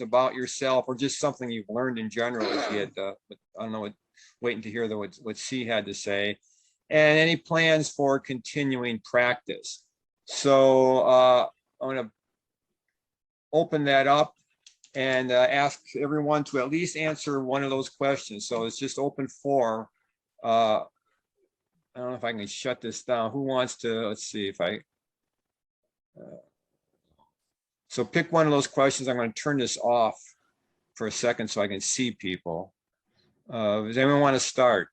about yourself, or just something you've learned in general. If you had, I don't know, waiting to hear what C had to say, and any plans for continuing practice. So I'm going to open that up and ask everyone to at least answer one of those questions. So it's just open for. I don't know if I can shut this down. Who wants to? Let's see if I. So pick one of those questions. I'm going to turn this off for a second so I can see people. Does anyone want to start?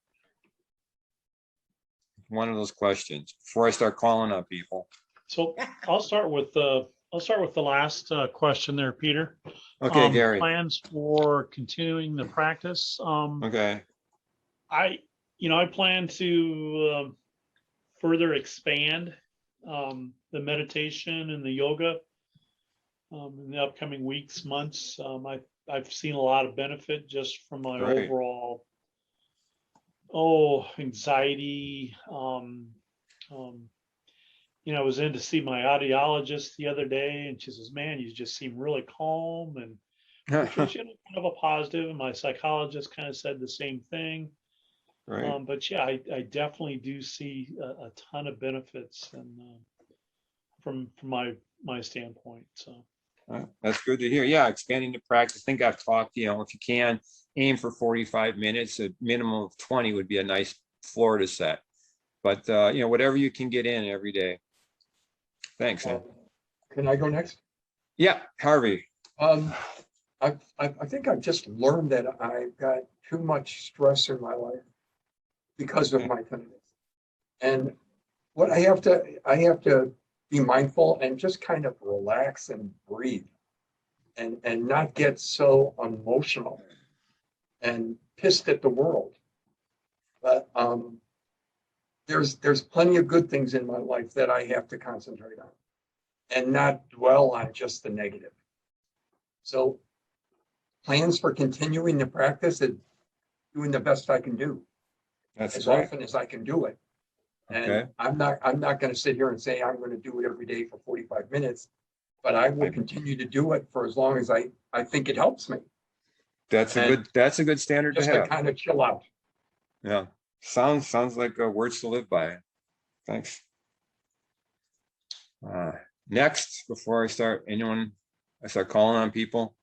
One of those questions before I start calling on people. So I'll start with the last question there, Peter. Okay, Gary. Plans for continuing the practice. Okay. I plan to further expand the meditation and the yoga in the upcoming weeks, months. I've seen a lot of benefit just from my overall anxiety. I was in to see my audiologist the other day, and she says, "Man, you just seem really calm," and which was kind of a positive. And my psychologist kind of said the same thing. Right. But yeah, I definitely do see a ton of benefits, and from my standpoint. So that's good to hear. Yeah, expanding the practice. I think I've talked. If you can aim for 45 minutes, a minimum of 20 would be a nice floor to set. But whatever you can get in every day. Thanks. Can I go next? Yeah, Harvey. I think I've just learned that I've got too much stress in my life because of my tinnitus, and what I have to be mindful and just kind of relax and breathe, and not get so emotional and pissed at the world. But there's plenty of good things in my life that I have to concentrate on and not dwell on just the negative. So plans for continuing the practice and doing the best I can do as often as I can do it. And I'm not going to sit here and say I'm going to do it every day for 45 minutes, but I will continue to do it for as long as I think it helps me. That's a good standard to have. Just to kind of chill out. Yeah. Sounds like words to live by. Thanks. Next, before I start calling on people.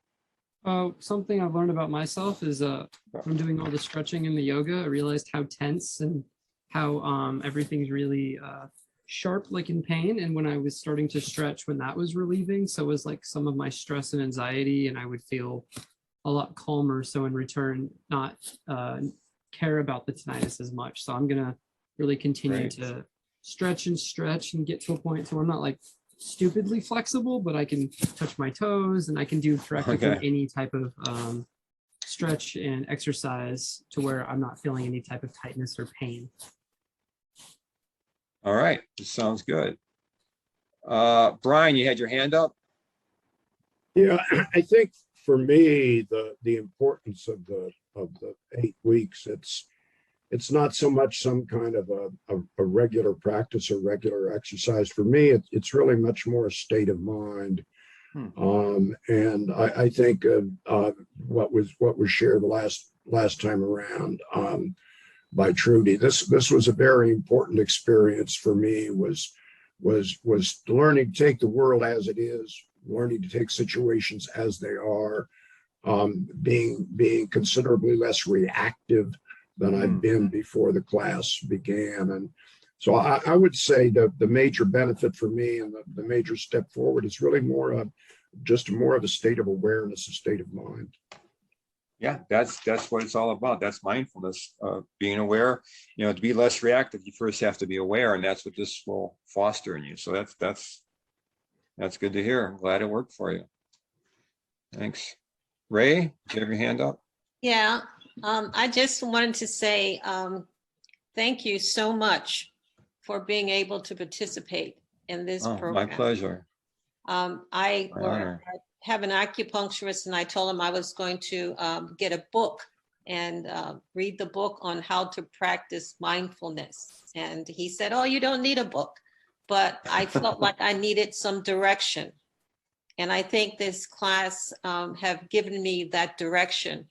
Something I've learned about myself is from doing all the stretching and the yoga, I realized how tense and how everything's really sharp, like in pain. And when I was starting to stretch, when that was relieving, so it was like some of my stress and anxiety, and I would feel a lot calmer. So in return, not care about the tinnitus as much. So I'm gonna really continue to stretch and get to a point so I'm not like stupidly flexible, but I can touch my toes and I can do practically any type of stretch and exercise to where I'm not feeling any type of tightness or pain. All right, this sounds good. Brian, you had your hand up? Yeah, I think for me, the importance of the 8 weeks, it's not so much some kind of a regular practice or regular exercise. For me, it's really much more a state of mind. And I think what was shared last time around by Trudy, this was a very important experience for me. Was learning to take the world as it is, learning to take situations as they are, being considerably less reactive than I've been before the class began. And so I would say that the major benefit for me and the major step forward is really more of a state of awareness, a state of mind. Yeah, that's what it's all about. That's mindfulness, being aware. To be less reactive, you first have to be aware, and that's what this will foster in you. So that's good to hear. I'm glad it worked for you. Thanks. Ray, do you have your hand up? Yeah, I just wanted to say thank you so much for being able to participate in this program. My pleasure. I have an acupuncturist, and I told him I was going to get a book and read the book on how to practice mindfulness. And he said, "Oh, you don't need a book." But I felt like I needed some direction. And I think this class have given me that direction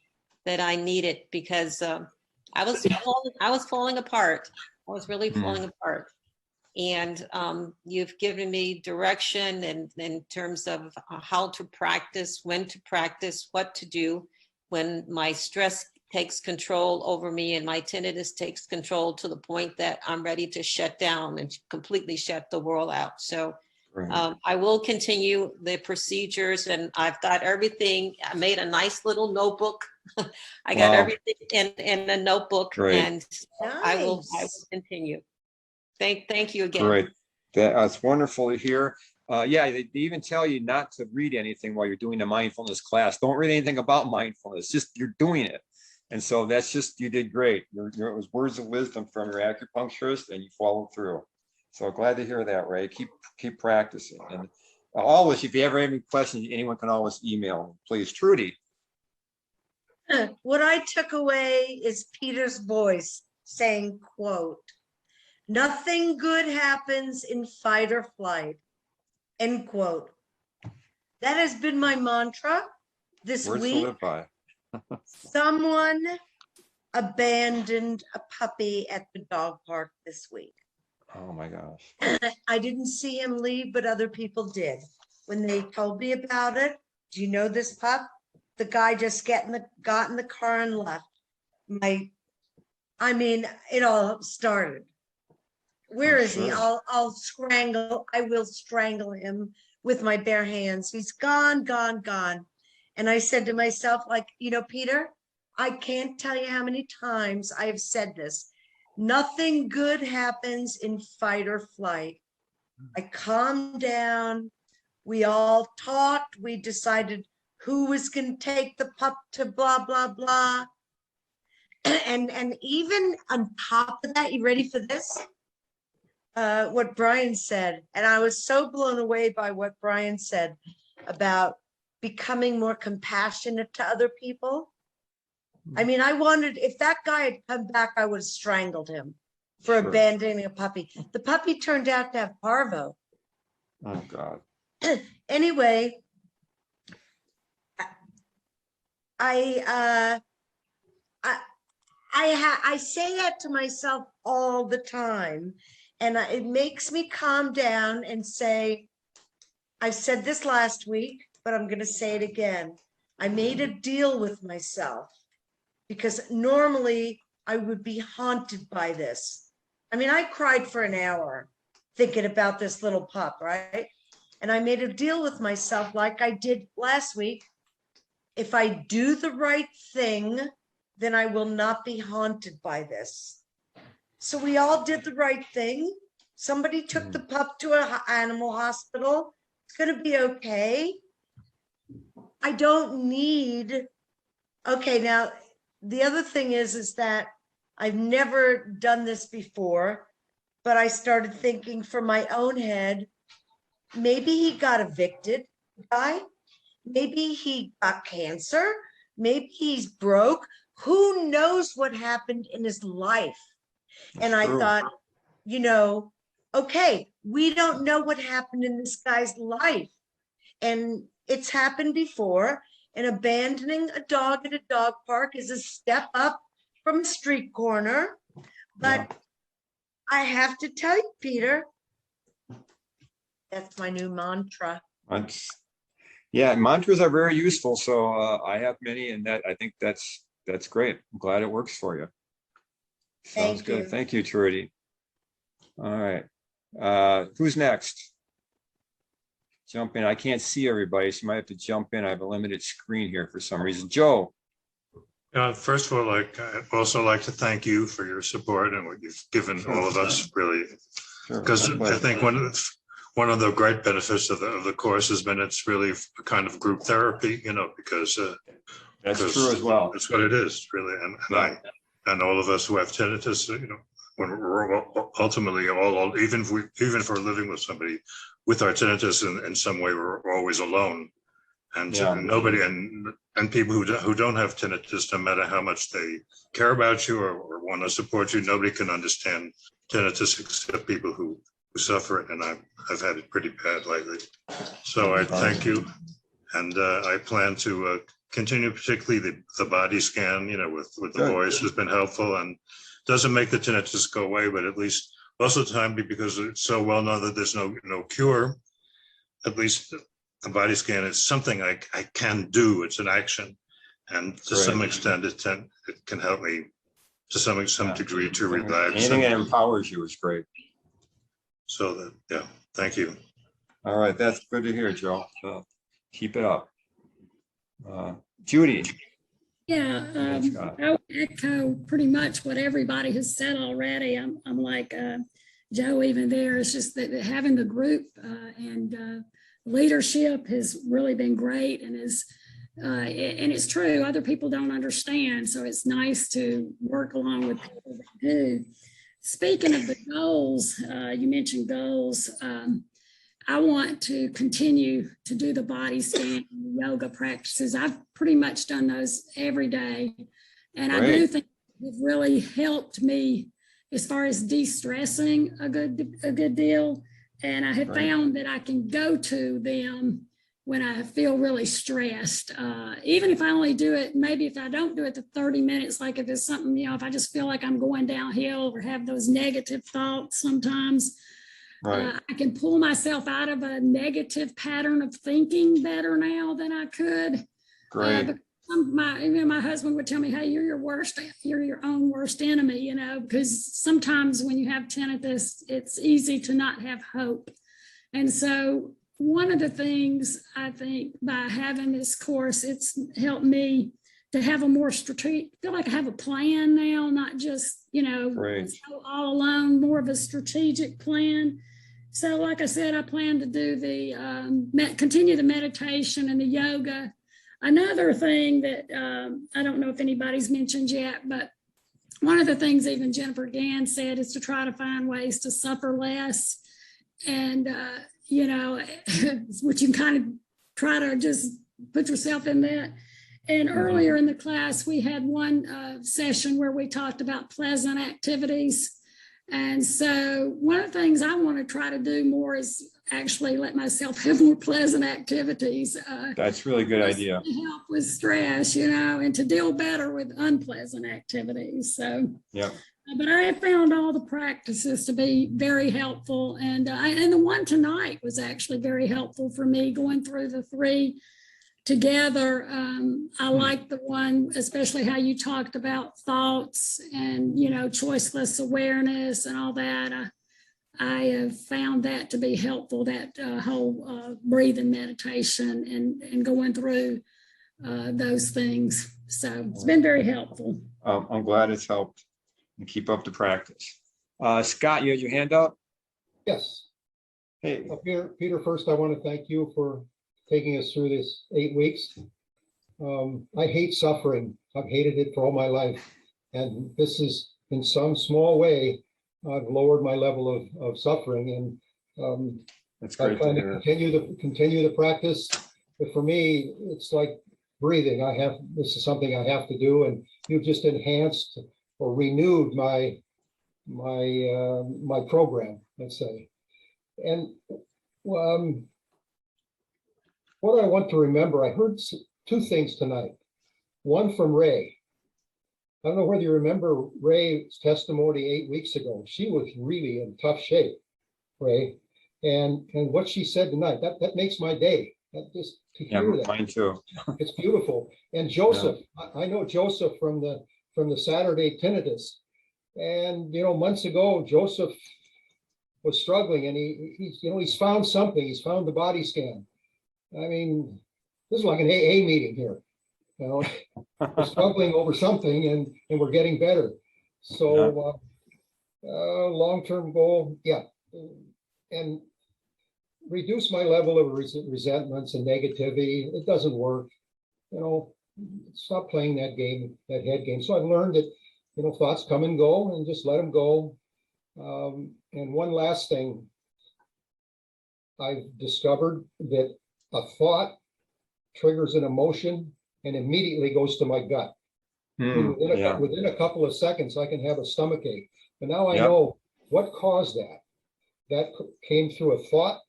that I needed, because I was falling apart. I was really falling apart. And you've given me direction in terms of how to practice, when to practice, what to do when my stress takes control over me and my tinnitus takes control to the point that I'm ready to shut down and completely shut the world out. So I will continue the procedures, and I've got everything. I made a nice little notebook. I got everything in a notebook. Great. And I will continue. Thank you again. Great. That's wonderful to hear. Yeah, they even tell you not to read anything while you're doing a mindfulness class. Don't read anything about mindfulness, just you're doing it. And so that's just, you did great. It was words of wisdom from your acupuncturist, and you followed through. So glad to hear that, Ray. Keep practicing. And always, if you ever have any questions, anyone can always email me, please. Trudy. What I took away is Peter's voice saying, quote, "Nothing good happens in fight or flight," end quote. That has been my mantra this Words to week. live by. Someone abandoned a puppy at the dog park this week. Oh my gosh. I didn't see him leave, but other people did. When they told me about it, do you know this pup? The guy just got in the car and left. I mean, it all started. Where is he? Sure. I will strangle him with my bare hands. He's gone, gone, gone. And I said to myself, like, Peter, I can't tell you how many times I have said this. Nothing good happens in fight or flight. I calmed down. We all talked. We decided who was going to take the pup to blah, blah, blah. And even on top of that, you ready for this? What Brian said. And I was so blown away by what Brian said about becoming more compassionate to other people. I mean, if that guy had come back, I would have strangled him for abandoning a puppy. The puppy turned out to have parvo. Oh God. Anyway, I say that to myself all the time, and it makes me calm down and say, I've said this last week, but I'm going to say it again. I made a deal with myself, because normally I would be haunted by this. I mean, I cried for an hour thinking about this little pup, right? And I made a deal with myself, like I did last week. If I do the right thing, then I will not be haunted by this. So we all did the right thing. Somebody took the pup to an animal hospital. It's going to be okay. I don't need. Okay, now the other thing is that I've never done this before, but I started thinking for my own head, maybe he got evicted, guy. Maybe he got cancer. Maybe he's broke. Who knows what happened in his life? And I thought, okay, we don't know what happened in this guy's life. And it's happened before. And abandoning a dog at a dog park is a step up from a street corner. But I have to tell you, Peter, that's my new mantra. Yeah, mantras are very useful. So I have many, and I think that's great. I'm glad it works for you. Sounds Thank good. you. Thank you, Trudy. All right. Who's next? Jump in. I can't see everybody, so you might have to jump in. I have a limited screen here for some reason. Joe. First of all, I'd also like to thank you for your support and what you've given all of us, really. Because I think one of the great benefits of the course has been it's really a kind of group therapy, because That's true as well. That's what it is, really. And all of us who have tinnitus, when we're ultimately all, even if we're living with somebody with our tinnitus in some way, we're always alone. And nobody, and people who don't have tinnitus, no matter how much they care about you or want to support you, nobody can understand tinnitus except people who suffer it, and I've had it pretty bad lately. So I thank you, and I plan to continue, particularly the body scan, with the Good. voice has been helpful, and doesn't make the tinnitus go away, but at least most of the time, because it's so well known that there's no cure, at least the body scan is something I can do. It's an action, and to some extent, it can help me to some degree to relax. Anything that empowers you is great. So that, yeah, thank you. All right, that's good to hear, Joe. Keep it up. Judy. Yeah, I would echo pretty much what everybody has said already. I'm like Joe even there. It's just that having the group and leadership has really been great, and and it's true, other people don't understand. So it's nice to work along with people that do. Speaking of the goals, you mentioned goals. I want to continue to do the body scan and yoga practices. I've pretty much done those every day. And I do think it really helped me as far as de-stressing a good deal. And I have found that I can go to them when I feel really stressed. Even if I only do it, maybe if I don't do it the 30 minutes, like if it's something, if I just feel like I'm going downhill or have those negative thoughts sometimes, I can pull myself out of a negative pattern of thinking better now than I could. Great. My husband would tell me, hey, you're your own worst enemy, because sometimes when you have tinnitus, it's easy to not have hope. And so one of the things I think by having this course, it's helped me to have a more strategic, feel like I have a plan now, not just, all alone, more of a strategic plan. So like I said, I plan to do continue the meditation and the yoga. Another thing that I don't know if anybody's mentioned yet, but one of the things even Jennifer Gann said is to try to find ways to suffer less. And, which you can kind of try to just put yourself in that. And earlier in the class, we had one session where we talked about pleasant activities. And so one of the things I want to try to do more is actually let myself have more pleasant activities. That's really good idea. To help with stress, and to deal better with unpleasant activities. So, yeah. But I have found all the practices to be very helpful. And the one tonight was actually very helpful for me going through the three together. I like the one, especially how you talked about thoughts and, choiceless awareness and all that. I have found that to be helpful, that whole breathing meditation and going through those things. So it's been very helpful. I'm glad it's helped, and keep up the practice. Scott, you had your hand up? Yes. Hey. Peter, first, I want to thank you for taking us through this 8 weeks. I hate suffering. I've hated it for all my life. And this is, in some small way, I've lowered my level of suffering. And that's I great plan to to hear. continue the practice. But for me, it's like breathing. This is something I have to do. And you've just enhanced or renewed my program, let's say. And what I want to remember, I heard two things tonight. One from Ray. I don't know whether you remember Ray's testimony 8 weeks ago. She was really in tough shape, Ray. And what she said tonight, that makes my day. Just to hear that. Mine too. It's beautiful. And Joseph, I know Joseph from the Saturday tinnitus. And months ago, Joseph was struggling, and he's found something. He's found the body scan. I mean, this is like an AA meeting here. We're struggling over something, and we're getting better. So, long-term goal, and reduce my level of resentments and negativity. It doesn't work. Stop playing that game, that head game. So I've learned that thoughts come and go, and just let them go. And one last thing, I've discovered that a thought triggers an emotion and immediately goes to my gut. Within a couple of seconds, I can have a stomach ache. But now I know what caused that. that came through a thought.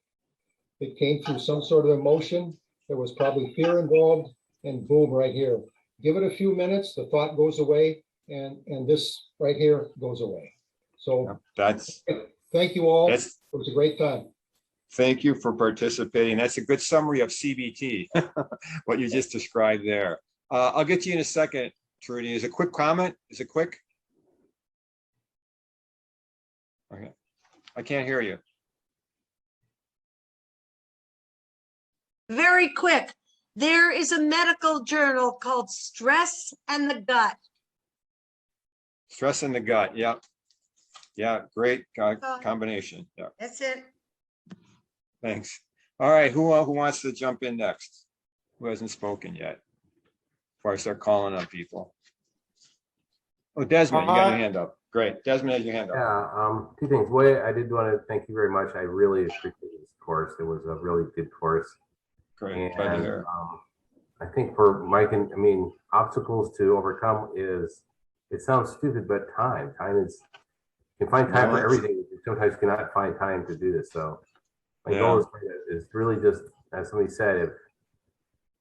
It came through some sort of emotion. There was probably fear involved, and boom, right here. Give it a few minutes, the thought goes away, and this right here goes away. So That's, thank you all. It that's, was a great time. thank you for participating. That's a good summary of CBT, what you just described there. I'll get to you in a second, Trudy. Is a quick comment? Is it quick? Okay. I can't hear you. Very quick. There is a medical journal called Stress and the Gut. Stress in the gut. Yeah. Yeah. Great combination. Yeah. That's it. Thanks. All right. Who wants to jump in next? Who hasn't spoken yet? Before I start calling on people. Oh, Desmond, you got your hand up. Great. Desmond has your hand up. Yeah, two things. One, I did want to thank you very much. I really appreciate this course. It was a really good course. Great. Glad to hear. I think for Mike, and I mean, obstacles to overcome is, it sounds stupid, but time is, you can find time for everything. You sometimes cannot find time to do this. So my goal is really just, as somebody said, if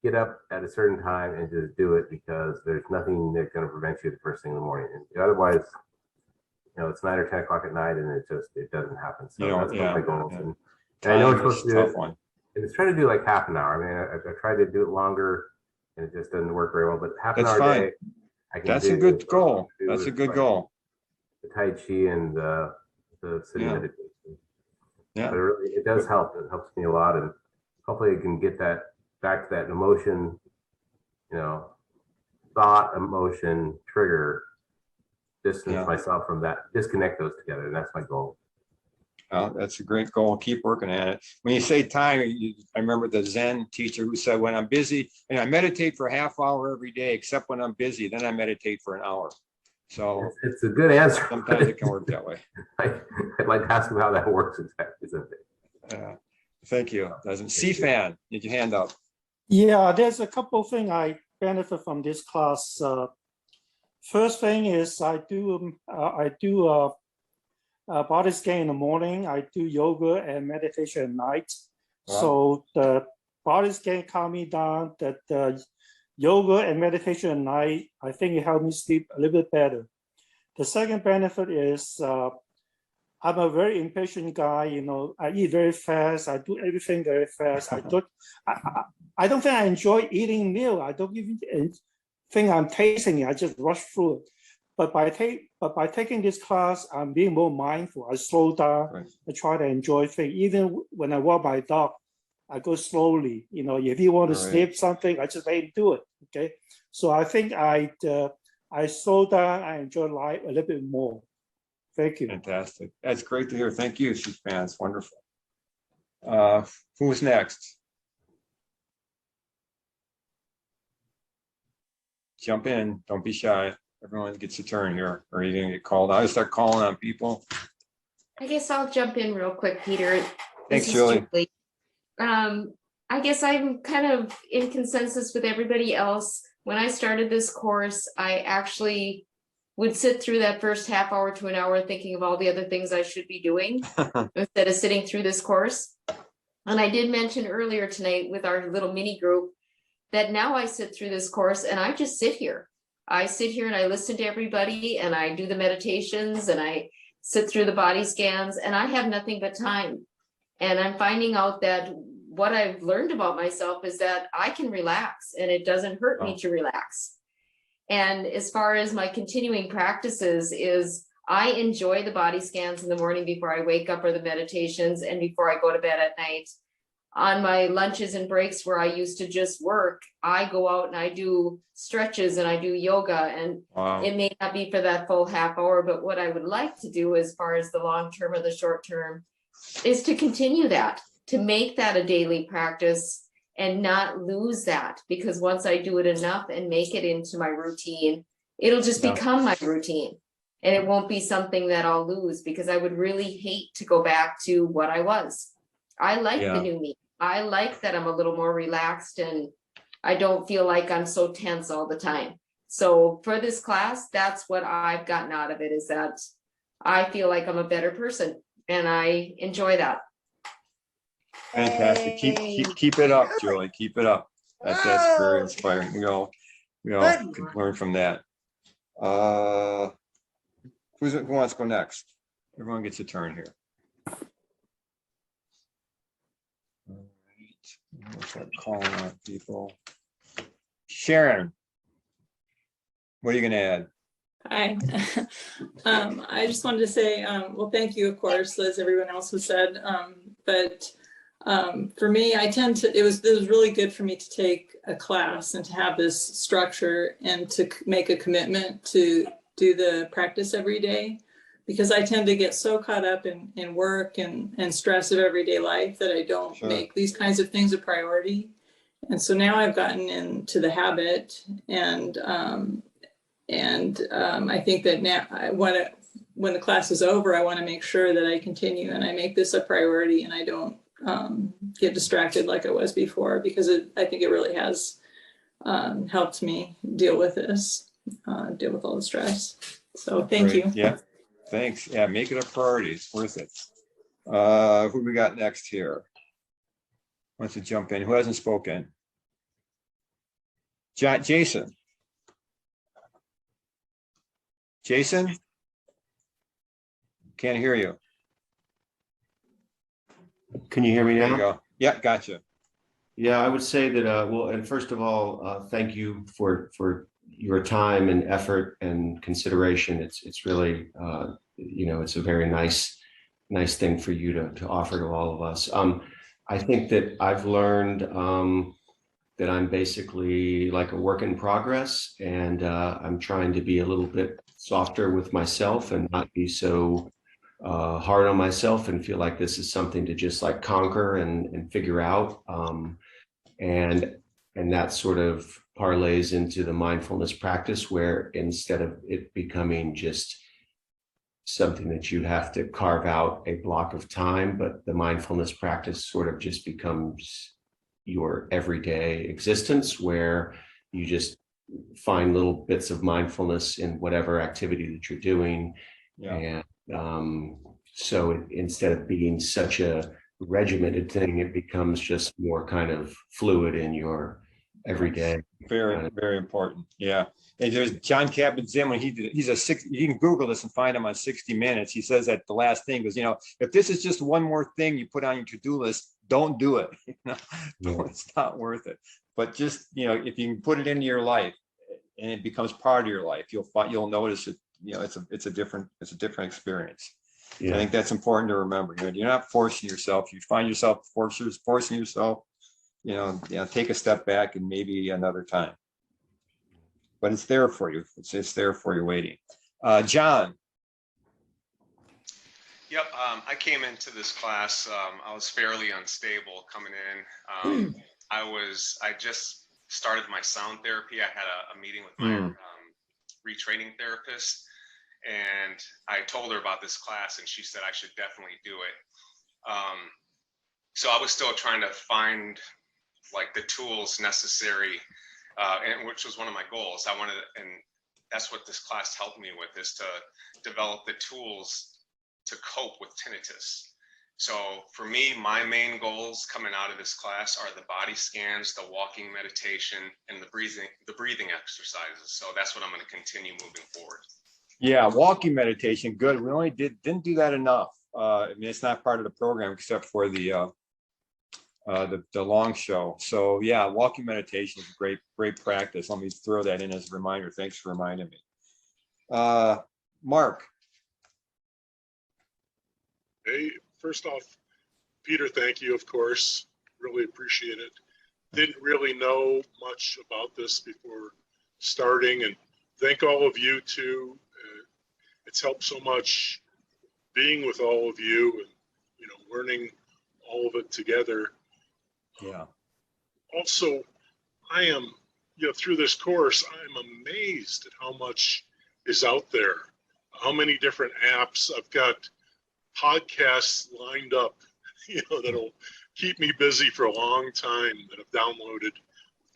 get up at a certain time and just do it, because there's nothing that's going to prevent you the first thing in the morning. And otherwise, you know, it's 9 or 10 o'clock at night and it doesn't happen. So that's one of my goals. And I know it's supposed to do it. And it's trying to do like half an hour. I mean, I tried to do it longer and it just doesn't work very well, but half an hour a day. That's a good goal. That's a good goal. The Tai Chi and the sitting meditation. Yeah. But it does help. It helps me a lot. And hopefully I can get that back to that emotion, you know, thought, emotion, trigger, distance myself from that, disconnect those together. And that's my goal. Oh, that's a great goal. Keep working at it. When you say time, I remember the Zen teacher who said, when I'm busy, and I meditate for a half hour every day, except when I'm busy, then I meditate for an hour. So it's a good answer. Sometimes it can work that way. I'd like to ask him how that works exactly. Thank you. C-Fan, did your hand up? Yeah, there's a couple of things I benefit from this class. First thing is I do body scan in the morning. I do yoga and meditation at night. Wow. So the body scan calm me down. That the yoga and meditation at night, I think it helped me sleep a little bit better. The second benefit is I'm a very impatient guy. You know, I eat very fast. I do everything very fast. I don't think I enjoy eating meal. I don't even think I'm tasting it. I just rush through it. But by taking this class, I'm being more mindful. I slow down. Right. I try to enjoy things. Even when I walk my dog, I go slowly. You know, if you want to snip something, I just let him do it. Okay. So I think I slow down. I enjoy life a little bit more. Thank you. Fantastic. That's great to hear. Thank you, C-Fan. It's wonderful. Who's next? Jump in. Don't be shy. Everyone gets a turn here, or you're gonna get called. I start calling on people. I guess I'll jump in real quick, Peter. Thanks, Julie. I guess I'm kind of in consensus with everybody else. When I started this course, I actually would sit through that first half hour to an hour thinking of all the other things I should be doing instead of sitting through this course. And I did mention earlier tonight with our little mini group that now I sit through this course and I just sit here. I sit here and I listen to everybody and I do the meditations and I sit through the body scans and I have nothing but time. And I'm finding out that what I've learned about myself is that I can relax and it doesn't hurt me to relax. And as far as my continuing practices is I enjoy the body scans in the morning before I wake up or the meditations and before I go to bed at night. On my lunches and breaks where I used to just work, I go out and I do stretches and I do yoga. And it may not be for that full half hour, but what I would like to do as far as the long term or the short term is to continue that, to make that a daily practice and not lose that. Because once I do it enough and make it into my routine, it'll just become my routine. And it won't be something that I'll lose, because I would really hate to go back to what I was. I like the new me. I like that I'm a little more relaxed and I don't feel like I'm so tense all the time. So for this class, that's what I've gotten out of it, is that I feel like I'm a better person. and I enjoy that. Fantastic. Keep it up, Julie. Keep it up. That's very inspiring. We all Good. can learn from that. Who wants to go next? Everyone gets a turn here. All right. We'll start calling out people. Sharon, what are you going to add? Hi. I just wanted to say, well, thank you, of course, as everyone else has said. But for me, it was really good for me to take a class and to have this structure and to make a commitment to do the practice every day, because I tend to get so caught up in work and stress of everyday life that I don't make these kinds of things a priority. And so now I've gotten into the habit, and I think that now when the class is over, I want to make sure that I continue and I make this a priority and I don't get distracted like I was before, because I think it really has helped me deal with this, deal with all the stress. So thank you. Yeah, thanks. Yeah, make it a priority. It's worth it. Who we got next here? Wants to jump in? Who hasn't spoken? Jason. Jason? Can't hear you. Can you hear me now? There you go. Yeah, gotcha. Yeah, I would say that, well, and first of all, thank you for your time and effort and consideration. It's really, it's a very nice thing for you to offer to all of us. I think that I've learned that I'm basically like a work in progress, and I'm trying to be a little bit softer with myself and not be so hard on myself and feel like this is something to just like conquer and figure out. And that sort of parlays into the mindfulness practice, where instead of it becoming just something that you have to carve out a block of time, but the mindfulness practice sort of just becomes your everyday existence, where you just find little bits of mindfulness in whatever activity that you're doing. Yeah. And so instead of being such a regimented thing, it becomes just more kind of fluid in your everyday. Very, very important. Yeah. And there's John Kabat-Zinn, when you can Google this and find him on 60 Minutes. He says that the last thing was, if this is just one more thing you put on your to-do list, don't do it. It's not worth it. But just, if you can put it into your life and it becomes part of your life, you'll notice it. It's a different experience. Yeah. I think that's important to remember. You're not forcing yourself. You find yourself forcing yourself, take a step back and maybe another time. But it's there for you. It's there for you waiting. John. Yep, I came into this class. I was fairly unstable coming in. I just started my sound therapy. I had a meeting with my retraining therapist, and I told her about this class, and she said I should definitely do it. So I was still trying to find like the tools necessary, and which was one of my goals. And that's what this class helped me with, is to develop the tools to cope with tinnitus. So for me, my main goals coming out of this class are the body scans, the walking meditation, and the breathing exercises. So that's what I'm going to continue moving forward. Yeah, walking meditation, good. We only didn't do that enough. It's not part of the program except for the long show. So yeah, walking meditation is great practice. Let me throw that in as a reminder. Thanks for reminding me. Mark. Hey, first off, Peter, thank you, of course. Really appreciate it. Didn't really know much about this before starting, and thank all of you too. It's helped so much being with all of you and, learning all of it together. Yeah. Also, I am, through this course, I'm amazed at how much is out there, how many different apps. I've got podcasts lined up, that'll keep me busy for a long time that I've downloaded.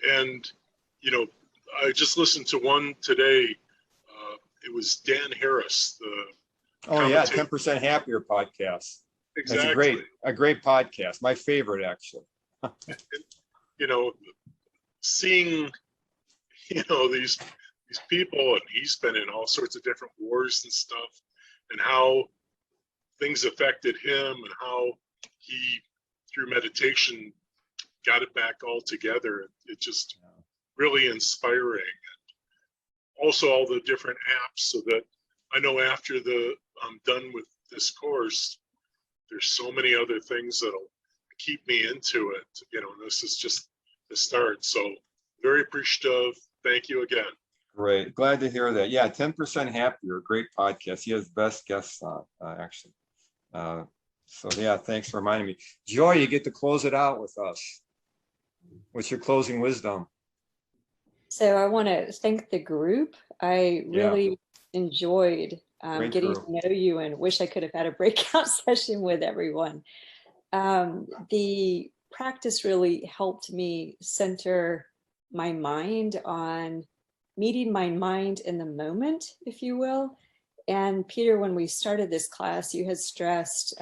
And, I just listened to one today. It was Dan Harris, Oh yeah, commentate- 10% Happier podcast. That's Exactly. a great podcast. My favorite, actually. You know, seeing, these people, and he's been in all sorts of different wars and stuff, and how things affected him, and how he, through meditation, got it back all together. It just really inspiring. And also all the different apps, so that I know after I'm done with this course, there's so many other things that'll keep me into it. And this is just the start. So very appreciative. Thank you again. Great. Glad to hear that. Yeah, 10% Happier, great podcast. He has the best guests on, actually. So yeah, thanks for reminding me. Joy, you get to close it out with us. What's your closing wisdom? So I want to thank the group. I really enjoyed Great getting group. to know you, and wish I could have had a breakout session with everyone. The practice really helped me center my mind on meeting my mind in the moment, if you will. And Peter, when we started this class, you had stressed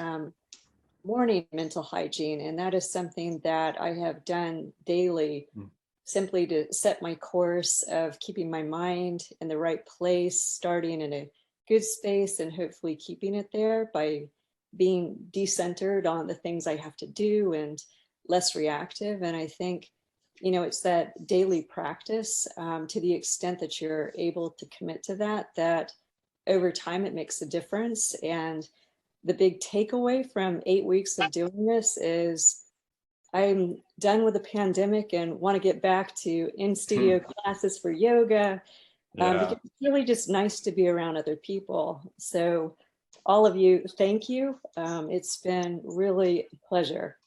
morning mental hygiene, and that is something that I have done daily, simply to set my course of keeping my mind in the right place, starting in a good space, and hopefully keeping it there by being decentered on the things I have to do and less reactive. And I think, it's that daily practice, to the extent that you're able to commit to that over time, it makes a difference. And the big takeaway from 8 weeks of doing this is I'm done with the pandemic and want to get back to in-studio classes for yoga. Because it's really just nice to be around other people. So all of you, thank you. It's been really a pleasure.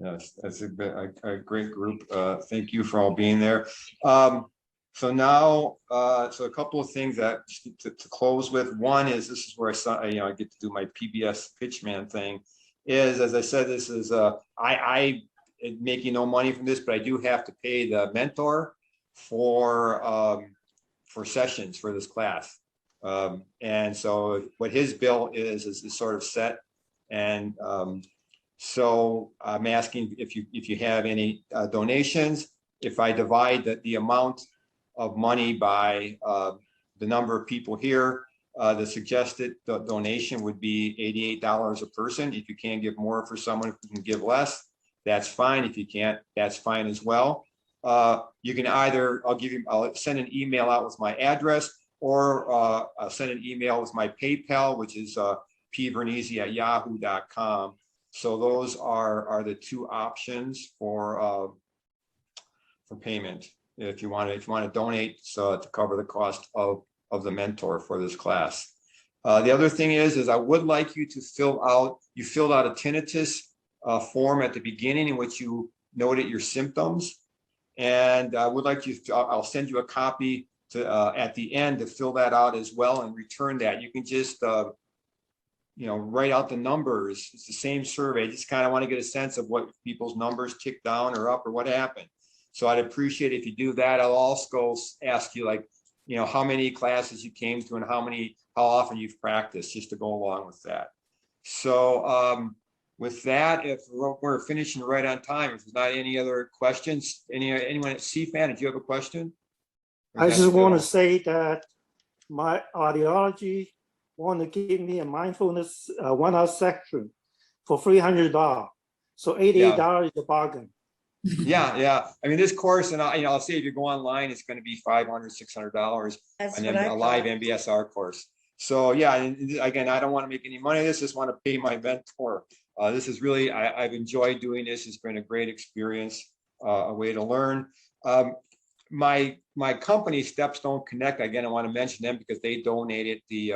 Yes, that's a great group. Thank you for all being there. So now, so a couple of things that to close with. One is, this is where I get to do my PBS Pitchman thing. Is, as I said, this is I making no money from this, but I do have to pay the mentor for sessions for this class. And so what his bill is sort of set. And so I'm asking if you have any donations. If I divide the amount of money by the number of people here, the suggested donation would be $88 a person. If you can't give more for someone who can give less, that's fine. If you can't, that's fine as well. You can either, I'll send an email out with my address, or I'll send an email with my PayPal, which is pvernese@yahoo.com. So those are the two options for payment if you want to donate, so to cover the cost of the mentor for this class. The other thing is I would like you to filled out a tinnitus form at the beginning, in which you noted your symptoms. And I would like you to, I'll send you a copy at the end to fill that out as well and return that. You can just, write out the numbers. It's the same survey. Just kind of want to get a sense of what people's numbers tick down or up or what happened. So I'd appreciate if you do that. I'll also ask you, how many classes you came to and how often you've practiced, just to go along with that. So with that, if we're finishing right on time, if there's not any other questions, anyone at CFAN, did you have a question? I just want to say that my audiology want to give me a mindfulness 1 hour section for $300. So $88 is a bargain. Yeah. I mean, this course, and I'll say if you go online, it's going to be $500, $600 on a live MBSR course. So yeah, and again, I don't want to make any money. I just want to pay my mentor. This is really, I've enjoyed doing this. It's been a great experience, a way to learn. My company, Stepstone Connect, again, I want to mention them because they donated the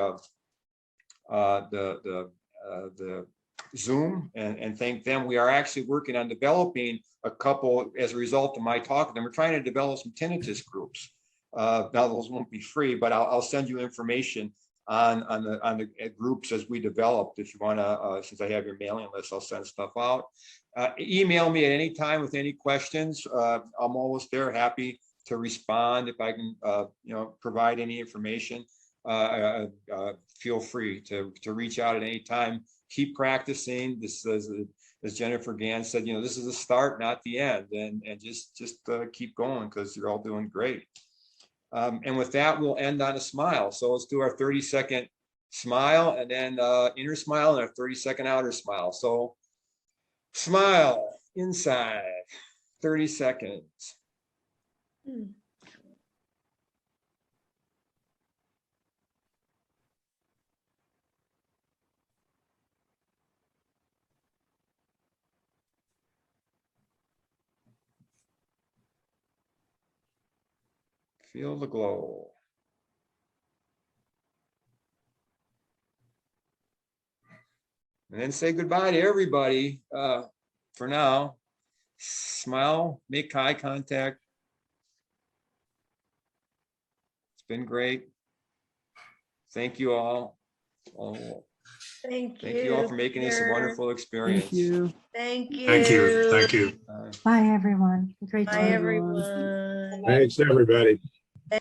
Zoom, and thank them. We are actually working on developing a couple as a result of my talk with them. We're trying to develop some tinnitus groups. Now those won't be free, but I'll send you information on the groups as we develop. If you want to, since I have your mailing list, I'll send stuff out. Email me at any time with any questions. I'm always there, happy to respond if I can, provide any information. feel free to reach out at any time. Keep practicing. This is, as Jennifer Gann said, you know, this is the start, not the end, and just keep going because you're all doing great. And with that, we'll end on a smile. So let's do our 30-second smile, and then inner smile, and our 30-second outer smile. So smile inside, 30 seconds. Feel the glow. And then say goodbye to everybody for now. Smile, make eye contact. It's been great. Thank you all. Thank you all for making this a wonderful experience. Thank you. Thank you. Thank you. Thank you. Bye, everyone. Great Bye, job. everyone. Thanks, everybody.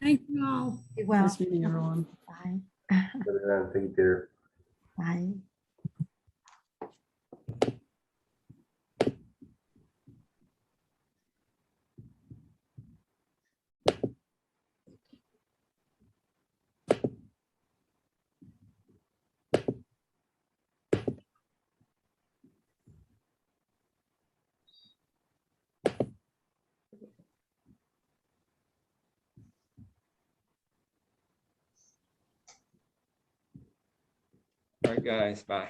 Thank you all. Be well. Nice meeting everyone. Bye. Thank you, Peter. Bye. All right, guys, bye.